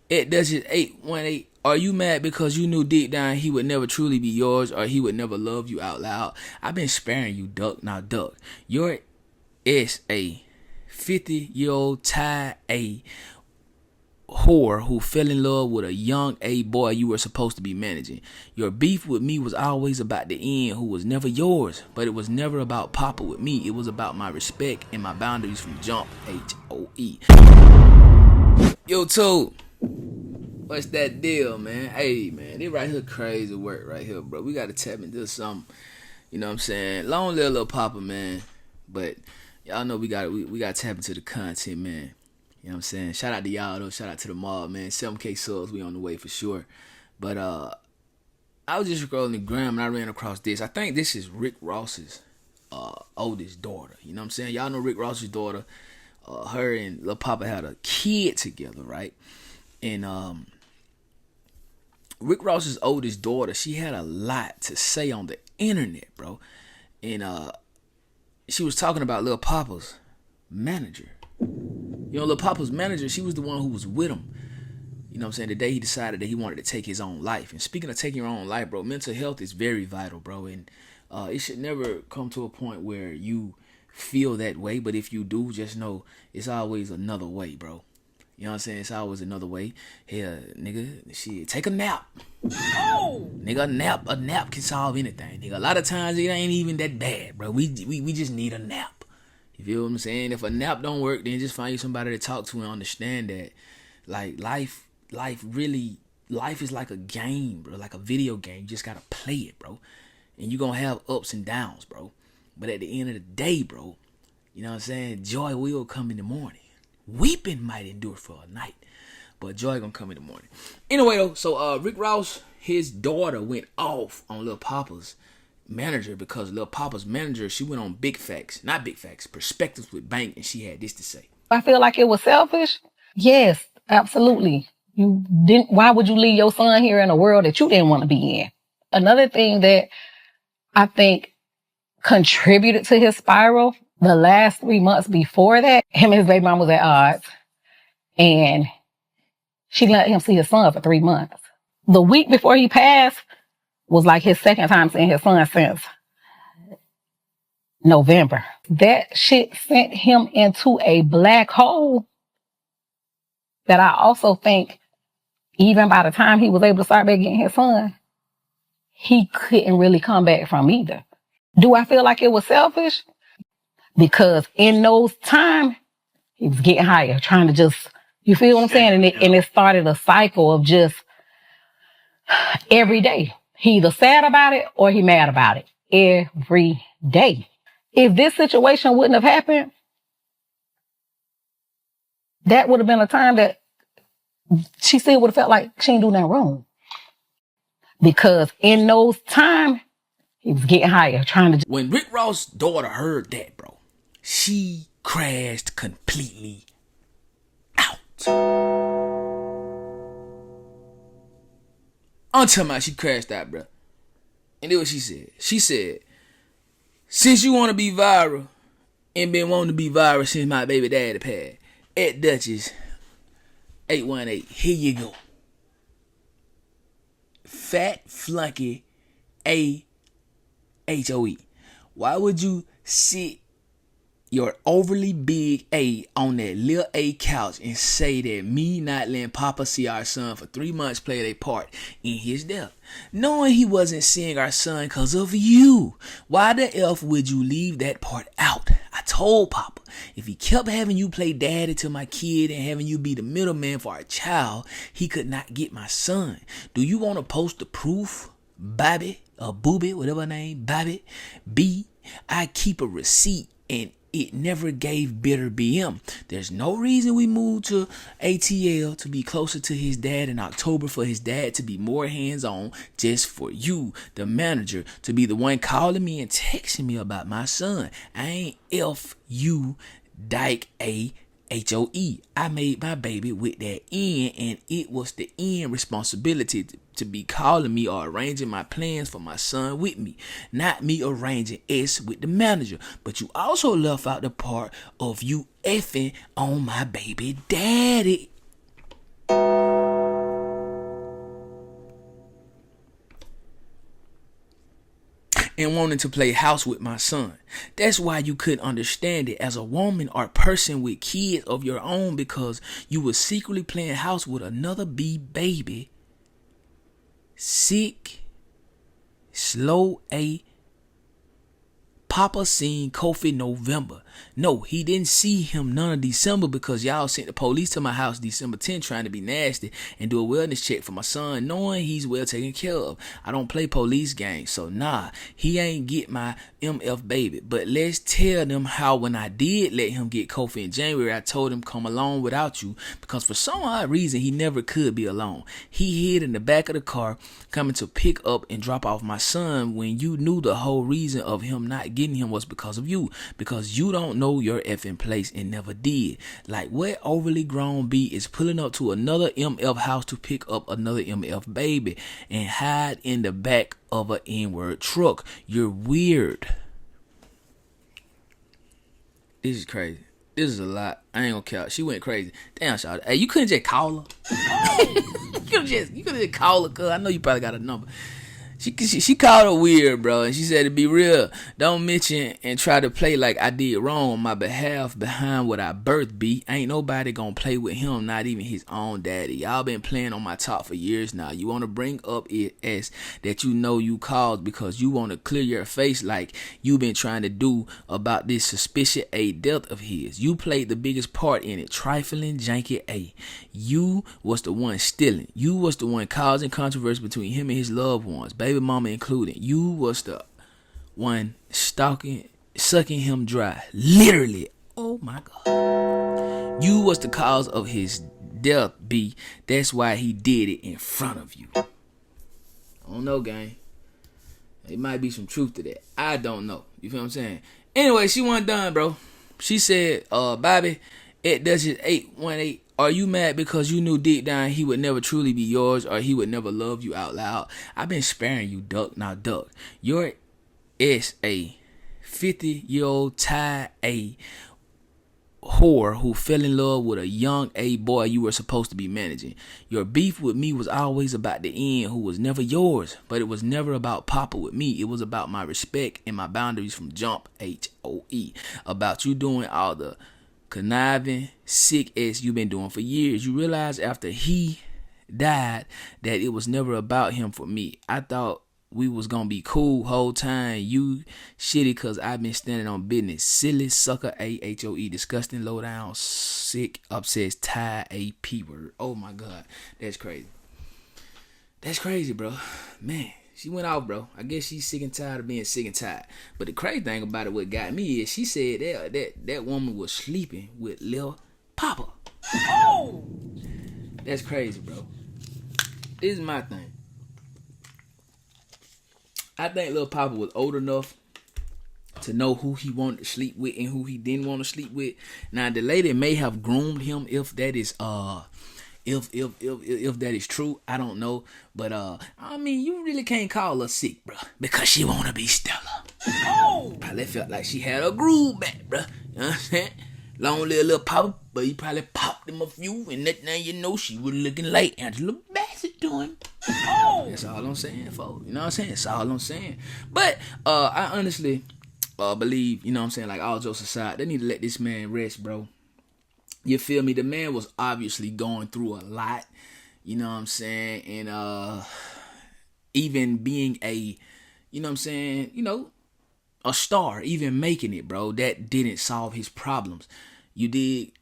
It does it 818. Are you mad because you knew deep down he would never truly be yours, or he would never love you out loud? I've been sparing you, Duck. Now, Duck, your is a 50-year-old Thai A whore who fell in love with a young A boy you were supposed to be managing. Your beef with me was always about the end, who was never yours, but it was never about Papa with me. It was about my respect and my boundaries from jump. HOE. Yo, Toad. What's that deal, man? Hey, man, this right here crazy work right here, bro. We gotta tap into something. You know what I'm saying? Long live Lil Papa, man. But y'all know we gotta tap into the content, man. You know what I'm saying? Shout out to y'all though. Shout out to the mob, man. 7K subs, we on the way for sure. But I was just scrolling the gram and I ran across this. I think this is Rick Ross's oldest daughter. You know what I'm saying? Y'all know Rick Ross's daughter. Her and Lil Papa had a kid together, right? And Rick Ross's oldest daughter, she had a lot to say on the internet, bro. And she was talking about Lil Papa's manager. You know, Lil Papa's manager, she was the one who was with him. You know what I'm saying? The day he decided that he wanted to take his own life. And speaking of taking your own life, bro, mental health is very vital, bro. And it should never come to a point where you feel that way. But if you do, just know it's always another way, bro. You know what I'm saying? It's always another way. Hell, nigga, shit, take a nap. Oh! Nigga, a nap can solve anything. Nigga, a lot of times it ain't even that bad, bro. We just need a nap. You feel what I'm saying? If a nap don't work, then just find you somebody to talk to and understand that, like, life is like a game, bro. Like a video game. You just gotta play it, bro. And you gonna have ups and downs, bro. But at the end of the day, bro, you know what I'm saying? Joy will come in the morning. Weeping might endure for a night, but joy gonna come in the morning. Anyway, though, so Rick Ross, his daughter went off on Lil Papa's manager because Lil Papa's manager, she went on Perspectives with Bank, and she had this to say. I feel like it was selfish. Yes, absolutely. You didn't. Why would you leave your son here in a world that you didn't want to be in? Another thing that I think contributed to his spiral, the last 3 months before that, him and his baby mom was at odds. And she let him see his son for 3 months. The week before he passed was like his second time seeing his son since November. That shit sent him into a black hole that I also think even by the time he was able to start back getting his son, he couldn't really come back from either. Do I feel like it was selfish? Because in those times, he was getting higher, trying to just, you feel what I'm saying? And it started a cycle of just every day. He either sad about it or he mad about it. Every day. If this situation wouldn't have happened, that would have been a time that she still would have felt like she ain't doing nothing wrong. Because in those times, he was getting higher, trying to... When Rick Ross' daughter heard that, bro, she crashed completely out. I'm talking about she crashed out, bro. And then what she said? She said, since you want to be viral and been wanting to be viral since my baby daddy passed, at Duchess 818, here you go. Fat flunky AHOE. Why would you sit your overly big A on that little A couch and say that me not letting Papa see our son for 3 months played a part in his death, knowing he wasn't seeing our son because of you? Why the F would you leave that part out? I told Papa, if he kept having you play daddy to my kid and having you be the middleman for our child, he could not get my son. Do you want to post the proof, Bobby or Booby, whatever her name, Bobby? B, I keep a receipt and it never gave bitter BM. There's no reason we moved to ATL to be closer to his dad in October, for his dad to be more hands-on, just for you, the manager, to be the one calling me and texting me about my son. I ain't F-U Dyke A-H-O-E. I made my baby with that N, and it was the N responsibility to be calling me or arranging my plans for my son with me, not me arranging S with the manager. But you also left out the part of you effing on my baby daddy. and wanting to play house with my son. That's why you couldn't understand it as a woman or person with kids of your own, because you were secretly playing house with another baby, sick, slow A. Papa seen Kofi November. No, he didn't see him none of December, because y'all sent the police to my house December 10th trying to be nasty and do a wellness check for my son, knowing he's well taken care of. I don't play police games, so nah, he ain't get my MF baby. But let's tell them how when I did let him get Kofi in January, I told him come along without you, because for some odd reason he never could be alone. He hid in the back of the car coming to pick up and drop off my son, when you knew the whole reason of him not getting him was because of you, because you don't know your effing place and never did. Like, what overly grown B is pulling up to another MF house to pick up another MF baby and hide in the back of an N-word truck? You're weird. This is crazy. This is a lot. I ain't gonna count. She went crazy. Damn, Shawty. Hey, you couldn't just call her. You could have just called her, cuz I know you probably got a number. She called her weird, bro, and she said, to be real, don't mention and try to play like I did wrong on my behalf behind what I birthed, B. Ain't nobody gonna play with him, not even his own daddy. Y'all been playing on my top for years now. You want to bring up it as that you know you caused because you want to clear your face like you been trying to do about this suspicious A death of his. You played the biggest part in it, trifling janky A. You was the one stealing. You was the one causing controversy between him and his loved ones, baby mama included. You was the one sucking him dry, literally. Oh my God. You was the cause of his death, B. That's why he did it in front of you. I don't know, gang. It might be some truth to that. I don't know. You feel what I'm saying? Anyway, she wasn't done, bro. She said, Bobby, it does his 818. Are you mad because you knew deep down he would never truly be yours, or he would never love you out loud? I've been sparing you, duck. Now, duck. Your S a 50-year-old Thai A whore who fell in love with a young A boy you were supposed to be managing. Your beef with me was always about the end, who was never yours, but it was never about Papa with me. It was about my respect and my boundaries from jump, HOE. About you doing all the conniving, sick ass you've been doing for years. You realize after he died that it was never about him for me. I thought we was gonna be cool whole time. You shitty cause I've been standing on business. Silly sucker AHOE. Disgusting, low down, sick, obsessed, Thai A P word. Oh my God. That's crazy. That's crazy, bro. Man. She went off, bro. I guess she's sick and tired of being sick and tired. But the crazy thing about it, what got me is she said that woman was sleeping with Lil Papa. Oh! That's crazy, bro. This is my thing. I think Lil Papa was old enough to know who he wanted to sleep with and who he didn't want to sleep with. Now, the lady may have groomed him, if that is if that is true, I don't know. But I mean, you really can't call her sick, bro, because she wanna be Stella. Oh, probably felt like she had a groove back, bro. You know what I'm saying? Long little Papa, but he probably popped him a few, and that thing, you know, she was looking like Angela Bassett to him. Oh, that's all I'm saying, folks. You know what I'm saying? That's all I'm saying. But I honestly believe, you know what I'm saying, like all jokes aside, they need to let this man rest, bro. You feel me? The man was obviously going through a lot, you know what I'm saying? And even being a, you know what I'm saying, you know, a star, even making it, bro, that didn't solve his problems. You did.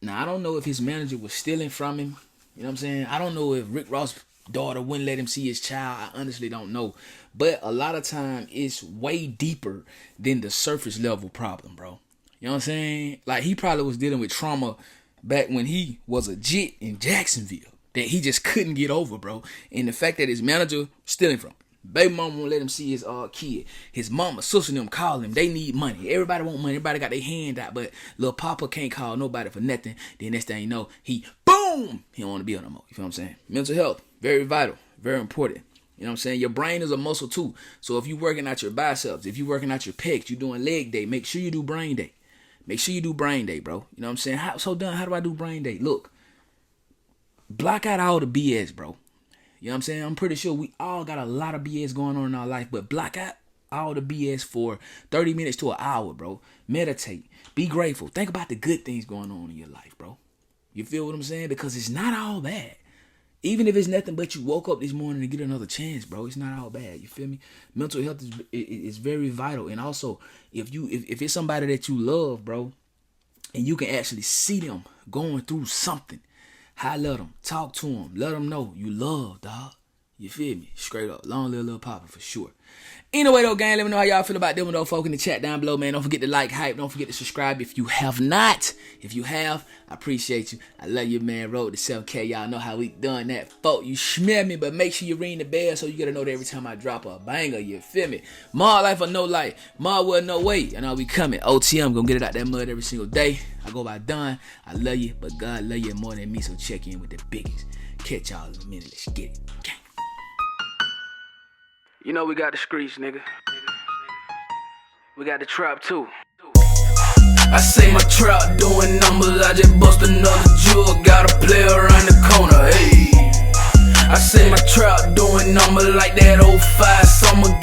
Now, I don't know if his manager was stealing from him. You know what I'm saying? I don't know if Rick Ross' daughter wouldn't let him see his child. I honestly don't know. But a lot of time, it's way deeper than the surface level problem, bro. You know what I'm saying? Like, he probably was dealing with trauma back when he was a jit in Jacksonville that he just couldn't get over, bro. And the fact that his manager stealing from him. Baby mama won't let him see his kid. His mama, sister and them calling him. They need money. Everybody want money. Everybody got their hand out. But Lil Papa can't call nobody for nothing. Then next thing you know, boom! He don't want to be on no more. You feel what I'm saying? Mental health, very vital. Very important. You know what I'm saying? Your brain is a muscle too. So if you working out your biceps, if you working out your pecs, you doing leg day, make sure you do brain day. Make sure you do brain day, bro. You know what I'm saying? How do I do brain day? Look, block out all the BS, bro. You know what I'm saying? I'm pretty sure we all got a lot of BS going on in our life, but block out all the BS for 30 minutes to an hour, bro. Meditate. Be grateful. Think about the good things going on in your life, bro. You feel what I'm saying? Because it's not all bad. Even if it's nothing but you woke up this morning to get another chance, bro, it's not all bad. You feel me? Mental health is very vital. And also, if it's somebody that you love, bro, and you can actually see them going through something, highlight them, talk to them, let them know you love, dog. You feel me? Straight up. Long live Lil Papa for sure. Anyway, though, gang, let me know how y'all feel about them, though, folk, in the chat down below, man. Don't forget to like, hype. Don't forget to subscribe if you have not. If you have, I appreciate you. I love you, man. Road to 7K. Y'all know how we done that, folk. You smell me, but make sure you ring the bell so you get to know that every time I drop a banger. You feel me? More life or no life. More will no way. And I'll be coming. OTM, gonna get it out that mud every single day. I go by Don. I love you, but God love you more than me, so check in with the biggies. Catch y'all in a minute. Let's get it. Gang. You know we got the streets, nigga. We got the trap too. I say my trap doing numbers, I just bust another jewel. Got a player around the corner, hey. I say my trap doing numbers like that 05 summer